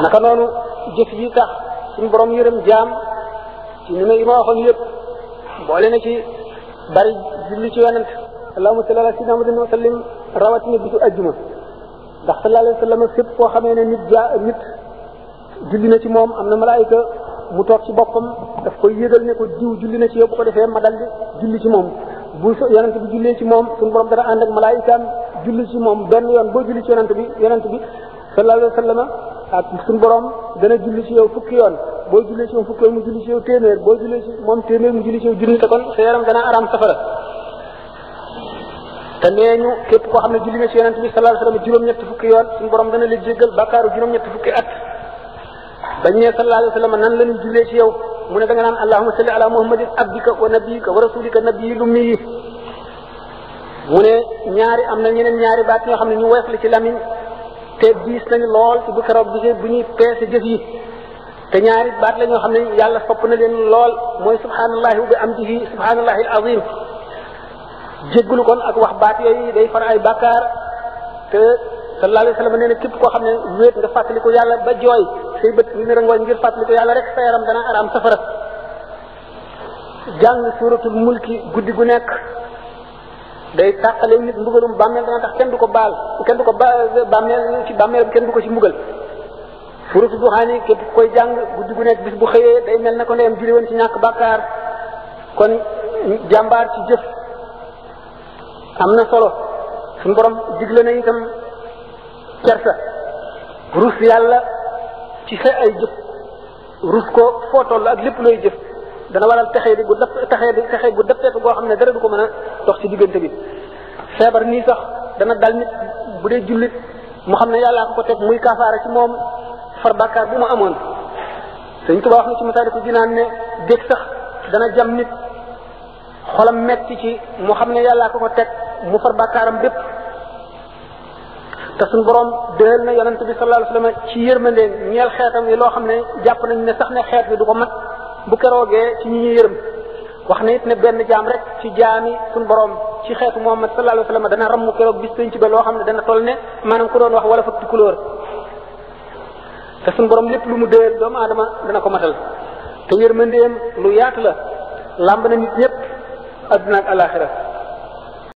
naka noonu jëf yi tax suñu borom yërëm jaam ci ni ma waxoon yëpp boole na ci bari julli ci yonent allahumma salli ala sayyidina Muhammadin wa sallim rawatina bisu ajjuma ndax sallallahu alayhi wa sallam fépp foo xamee ne nit julli na ci moom am na malaayika mu toog ci boppam daf koy yëgal ne ko diw julli na ci yow bu ko defee ma daldi julli ci moom bu yonent bi jullee ci moom suñu borom dana ànd ak malaayikaam julli ci moom benn yoon boo julli ci yonent bi sallallahu alayhi wa sallam ak suñu borom dana julli ci yow fukki yoon boo jullee ci moom fukki yoon mu julli ci yow téeméer boo jullee ci moom téeméer mu julli ci yow junni te kon sa yaram dana araam safara te nee ñu képp koo xam ne julli na ci yonent bi sallallahu alayhi wa sallam juróom-ñetti fukki yoon suñu borom dana la jéggal bàkkaaru juróom-ñetti fukki at bañ ne sallallahu alayhi wa sallam nan la ñuy jullee ci yow mu ne da nga naan allahumma salli ala muhammadin abdika wa nabiyika wa rasulika nabiyil ummi mu ne am na ñeneen ñaari baat yoo xam ne ñu woyof la ci lamiñ te diis nañu lool ci bu keroog gisee bu ñuy peese jëf yi te ñaari baat la ñoo xam ne yàlla sopp na leen lool mooy subhanallahi wa bi amdihi subhanallahi alazim jéggulu kon ak wax baat yooyu day far ay bàkkaar te sallallahu alayhi wa sallam nee na képp koo xam ne wéet nga fàttaliku yàlla ba jooy say bët yu ne rangooñ ngir fàttaliku yàlla rek sa yaram dana araam safara jàng suratul mulki guddi gu nekk day tàqale nit mbugalum bàmmeel dana tax kenn du ko bàmmeel ci bàmmeel bi kenn du ko ci mbugal suratu duxaani képp koy jàng guddi gu nekk bis bu xëyee day mel na ko ndeyam jëli woon ci ñàkk bàkkaar kon jàmbaar ci jëf am na solo suñu borom digle na itam kersa rus yàlla ci sa ay jëf rus ko foo toll ak lépp looy jëf dana waral texee gu dëppeeku goo xam ne dara du ko mën a dox ci diggante bi feebar nii sax dana dal nit bu dee jullit mu xam ne yàllaa ko teg muy kaafaara ci moom far bàkkaar bu mu amoon Sëñ Tuubaa wax na ci Masaalikul Jinaan ne dégg sax dana jam nit xolam metti ci mu xam ne yàllaa ko teg mu far bàkkaaram bépp te suñu borom déel na yonent bi sallallahu alayhi wasallam ci yërmande ñeel xeetam yi loo xam ne jàpp nañ ne sax ne xeet bi du ko mat bu keroogee ci ñi ñuy yërëm wax na it ne benn jaam rek ci jaami suñu borom ci xeetu Muhammad sallallahu alayhi wasallam dana ramm keroog bis penc ba loo xam ne dana toll ne maanaam ku doon wax wala fa tukulóor te suñu borom lépp lu mu déel doomu aadama dana ko matal te yërmandeem lu yaatu la làmb na nit ñëpp adduna ak alaxira